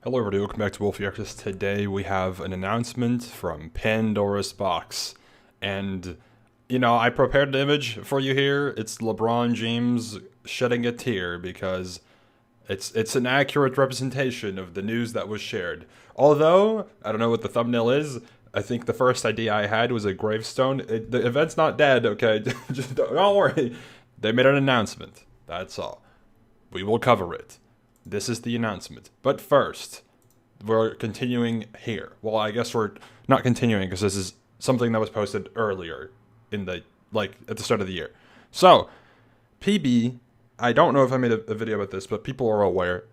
Hello everybody, welcome back to Wolfeei. Today we have an announcement from Pandoras Box. And, I prepared an image for you here. It's LeBron James shedding a tear because it's an accurate representation of the news that was shared. Although, I don't know what the thumbnail is. I think the first idea I had was a gravestone. The event's not dead, okay? Just don't worry. They made an announcement. That's all. We will cover it. This is the announcement. But first, we're continuing here. Well, I guess we're not continuing because this is something that was posted earlier in the, at the start of the year. So, PB, I don't know if I made a video about this, but people are aware,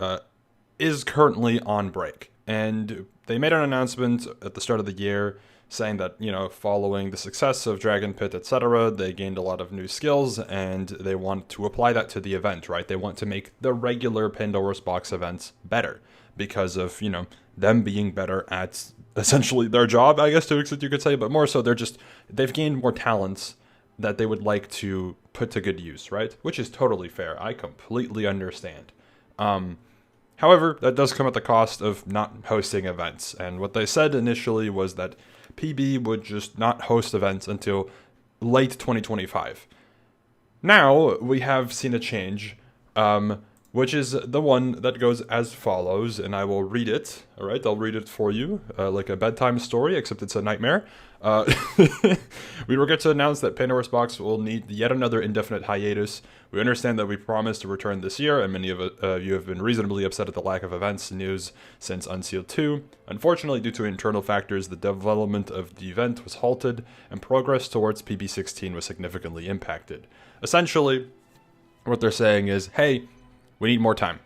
is currently on break. And they made an announcement at the start of the year saying that, following the success of Dragon Pit, etc., they gained a lot of new skills and they want to apply that to the event, right? They want to make the regular Pandora's Box events better because of, them being better at essentially their job, I guess, to an extent you could say, but more so they've gained more talents that they would like to put to good use, right? Which is totally fair. I completely understand. However, that does come at the cost of not hosting events. And what they said initially was that PB would just not host events until late 2025. Now, we have seen a change, which is the one that goes as follows, and I will read it. All right, I'll read it for you, like a bedtime story, except it's a nightmare. We regret to announce that Pandora's Box will need yet another indefinite hiatus. We understand that we promised to return this year, and many of you have been reasonably upset at the lack of events news since Unsealed 2. Unfortunately, due to internal factors, the development of the event was halted, and progress towards PB16 was significantly impacted. Essentially, what they're saying is, hey, we need more time.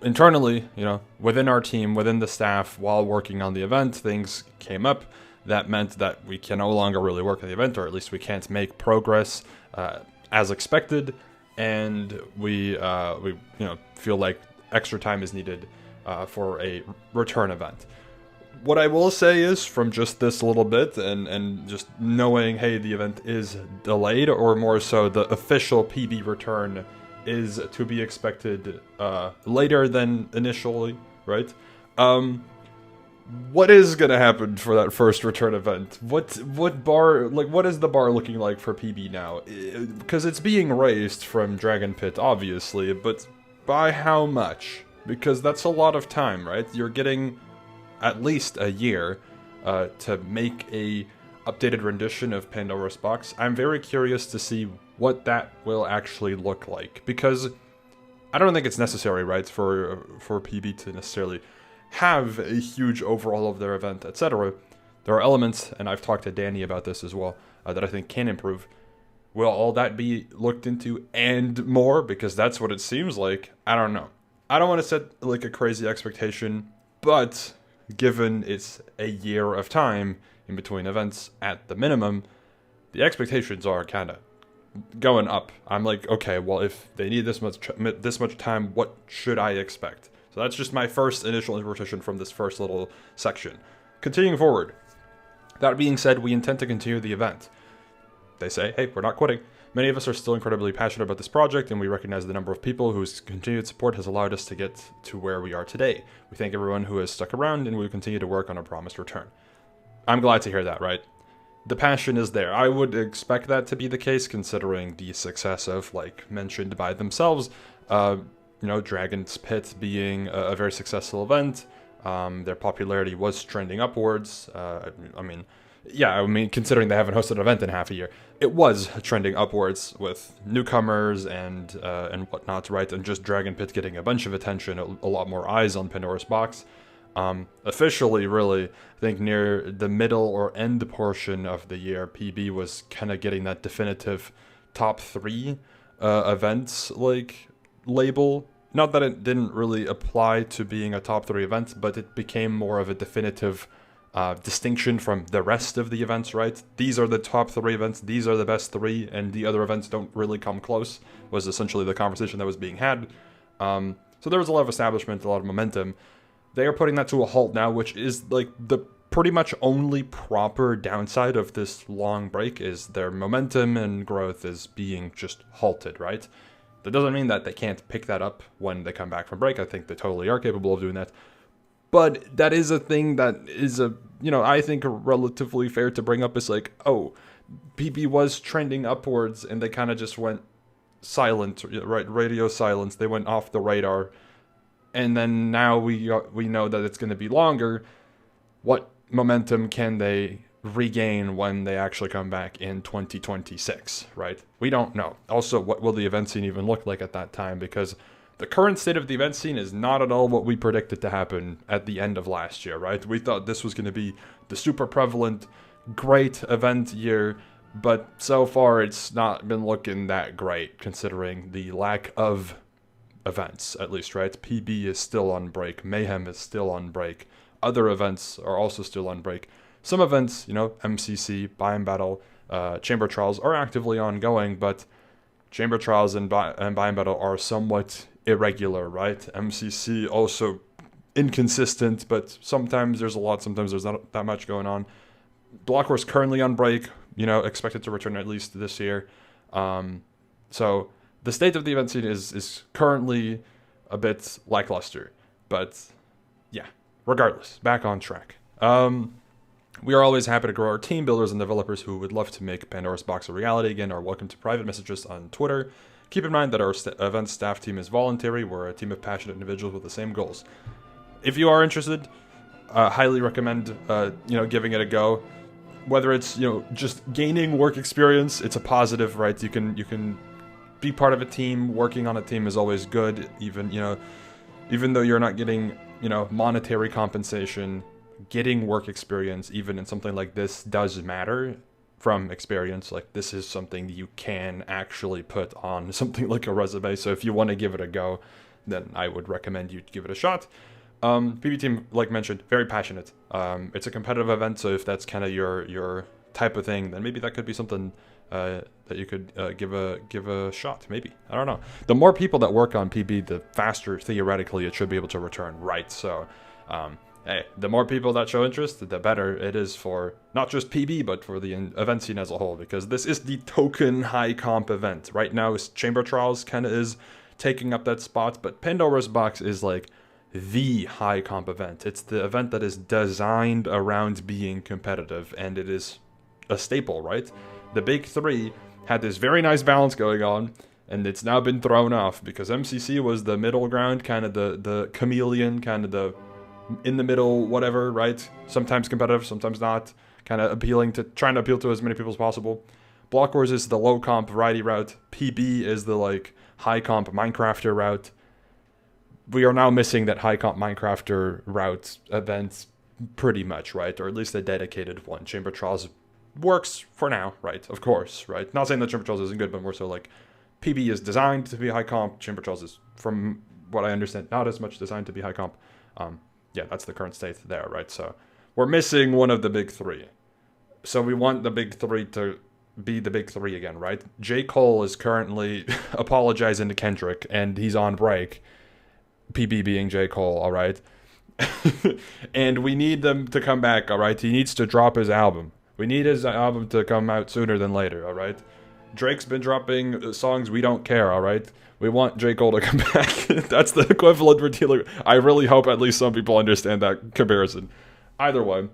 Internally, within our team, within the staff, while working on the event, things came up that meant that we can no longer really work on the event, or at least we can't make progress as expected, and we feel like extra time is needed for a return event. What I will say is, from just this little bit, and just knowing, hey, the event is delayed, or more so, the official PB return is to be expected later than initially, right? What is gonna happen for that first return event? What is the bar looking like for PB now? Because it's being raised from Dragon Pit, obviously, but by how much? Because that's a lot of time, right? You're getting at least a year to make a updated rendition of Pandora's Box. I'm very curious to see what that will actually look like, because I don't think it's necessary, right, for PB to necessarily have a huge overhaul of their event, etc. There are elements, and I've talked to Danny about this as well, that I think can improve. Will all that be looked into and more? Because that's what it seems like. I don't know. I don't want to set like a crazy expectation, but given it's a year of time in between events at the minimum, the expectations are kind of going up. I'm like, okay, well, if they need this much time, what should I expect? So that's just my first initial interpretation from this first little section. Continuing forward. That being said, we intend to continue the event. They say, hey, we're not quitting. Many of us are still incredibly passionate about this project, and we recognize the number of people whose continued support has allowed us to get to where we are today. We thank everyone who has stuck around, and we will continue to work on our promised return. I'm glad to hear that, right? The passion is there. I would expect that to be the case, considering the success of, mentioned by themselves, Dragon's Pit being a very successful event. Their popularity was trending upwards. Considering they haven't hosted an event in half a year, it was trending upwards with newcomers and whatnot, right? And just Dragon Pit getting a bunch of attention, a lot more eyes on Pandora's Box. Officially, really, I think near the middle or end portion of the year, PB was kind of getting that definitive top 3 events, label. Not that it didn't really apply to being a top 3 event, but it became more of a definitive distinction from the rest of the events, right? These are the top 3 events, these are the best 3, and the other events don't really come close, was essentially the conversation that was being had. So there was a lot of establishment, a lot of momentum. They are putting that to a halt now, which is the pretty much only proper downside of this long break, is their momentum and growth is being just halted, right? That doesn't mean that they can't pick that up when they come back from break. I think they totally are capable of doing that. But that is a thing that is I think relatively fair to bring up is like, oh, PB was trending upwards and they kind of just went silent, right? Radio silence. They went off the radar. And then now we know that it's going to be longer. What momentum can they regain when they actually come back in 2026, right? We don't know. Also, what will the event scene even look like at that time? Because the current state of the event scene is not at all what we predicted to happen at the end of last year, right? We thought this was going to be the super prevalent, great event year, but so far it's not been looking that great considering the lack of events, at least, right? PB is still on break, Mayhem is still on break, other events are also still on break. Some events, MCC, Buy and Battle, Chamber Trials are actively ongoing, but Chamber Trials and Buy and Battle are somewhat irregular, right? MCC also inconsistent, but sometimes there's a lot, sometimes there's not that much going on. Block Wars currently on break, expected to return at least this year. So the state of the event scene is currently a bit lackluster, but yeah, regardless, back on track. We are always happy to grow our team. Builders and developers who would love to make Pandora's Box a reality again are welcome to private messages on Twitter. Keep in mind that our event staff team is voluntary. We're a team of passionate individuals with the same goals. If you are interested, highly recommend giving it a go. Whether it's just gaining work experience, it's a positive, right? You can be part of a team. Working on a team is always good. Even though you're not getting monetary compensation, getting work experience, even in something like this, does matter. From experience, like this is something you can actually put on something like a resume. So if you want to give it a go, then I would recommend you give it a shot. PB team, like mentioned, very passionate. It's a competitive event, so if that's kind of your type of thing, then maybe that could be something that you could give a shot. Maybe, I don't know. The more people that work on PB, the faster theoretically it should be able to return, right? So. Hey, the more people that show interest, the better it is for not just PB, but for the event scene as a whole, because this is the token high comp event. Right now, Chamber Trials kind of is taking up that spot, but Pandora's Box is like the high comp event. It's the event that is designed around being competitive, and it is a staple, right? The big three had this very nice balance going on, and it's now been thrown off because MCC was the middle ground, kind of the chameleon, kind of the in the middle, whatever, right? Sometimes competitive, sometimes not. Kind of trying to appeal to as many people as possible. Block Wars is the low comp variety route. PB is the high comp Minecrafter route. We are now missing that high comp Minecrafter route event pretty much, right? Or at least a dedicated one. Chamber Trials works for now, right? Of course, right? Not saying that Chamber Trials isn't good, but more so like PB is designed to be high comp. Chamber Trials is, from what I understand, not as much designed to be high comp. Yeah, that's the current state there, right? So we're missing one of the big three. So we want the big three to be the big three again, right? J. Cole is currently apologizing to Kendrick, and he's on break. PB being J. Cole, all right? And we need them to come back, all right? He needs to drop his album. We need his album to come out sooner than later, all right? Drake's been dropping songs we don't care, all right? We want J. Cole to come back. That's the equivalent we're dealing with. I really hope at least some people understand that comparison. Either way,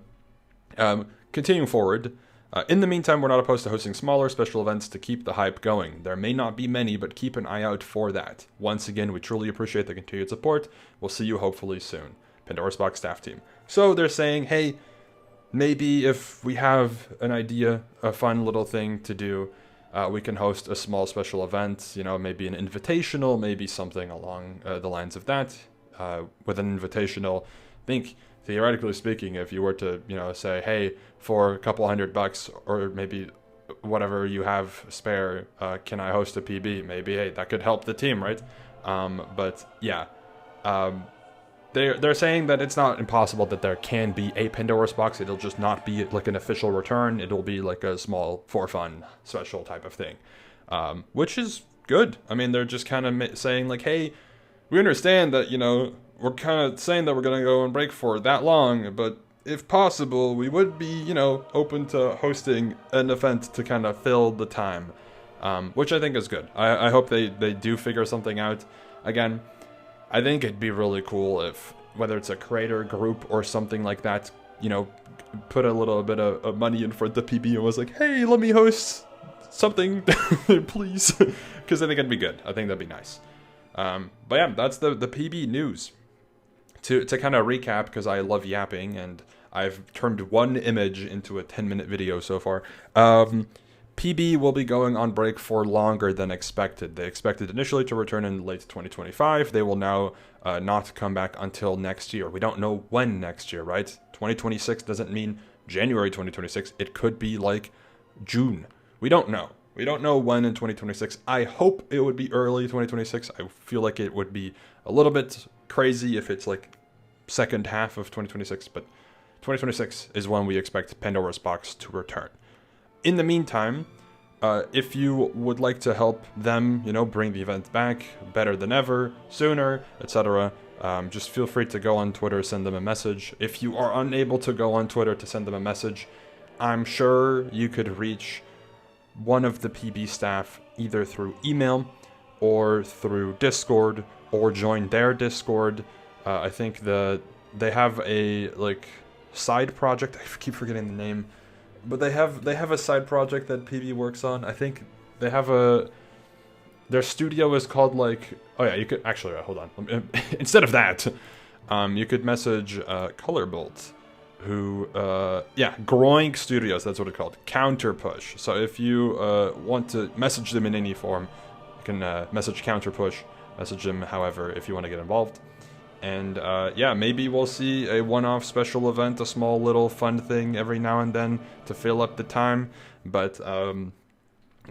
continuing forward. In the meantime, we're not opposed to hosting smaller special events to keep the hype going. There may not be many, but keep an eye out for that. Once again, we truly appreciate the continued support. We'll see you hopefully soon. Pandora's Box staff team. So they're saying, hey, maybe if we have an idea, a fun little thing to do, we can host a small special event, maybe an invitational, maybe something along the lines of that. With an invitational, I think, theoretically speaking, if you were to, say, hey, for a couple $100 or maybe whatever you have spare, can I host a PB? Maybe, hey, that could help the team, right? But yeah, they're saying that it's not impossible that there can be a Pandora's Box. It'll just not be like an official return. It'll be like a small, for fun, special type of thing, which is good. I mean, they're just kind of saying like, hey, we understand that, we're kind of saying that we're going to go on break for that long, but if possible, we would be, open to hosting an event to kind of fill the time, which I think is good. I hope they do figure something out. Again, I think it'd be really cool if whether it's a creator group or something like that, you know, put a little bit of money in front of PB and was like, hey, let me host something, please, because I think it'd be good. I think that'd be nice. But yeah, that's the PB news. To kind of recap, because I love yapping and I've turned one image into a 10-minute video so far. PB will be going on break for longer than expected. They expected initially to return in late 2025. They will now not come back until next year. We don't know when next year, right? 2026 doesn't mean January 2026. It could be like June. We don't know. We don't know when in 2026. I hope it would be early 2026. I feel like it would be a little bit crazy if it's like second half of 2026, but 2026 is when we expect Pandora's Box to return. In the meantime, if you would like to help them, you know, bring the event back better than ever, sooner, etc., just feel free to go on Twitter, send them a message. If you are unable to go on Twitter to send them a message, I'm sure you could reach one of the PB staff either through email or through Discord, or join their Discord. I think they have a like side project. I keep forgetting the name, but they have a side project that PB works on. I think they have their studio is called like, oh yeah, you could actually hold on. Instead of that, you could message Colorbolt, who Groink Studios, that's what it's called, Counter Push. So if you want to message them in any form, you can message Counter Push, message them however if you want to get involved. And maybe we'll see a one-off special event, a small little fun thing every now and then to fill up the time. But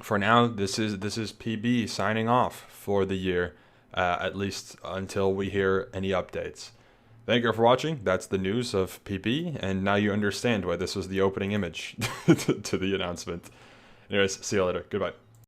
for now, this is PB signing off for the year, at least until we hear any updates. Thank you for watching. That's the news of PB, and now you understand why this was the opening image to the announcement. Anyways, see you later. Goodbye.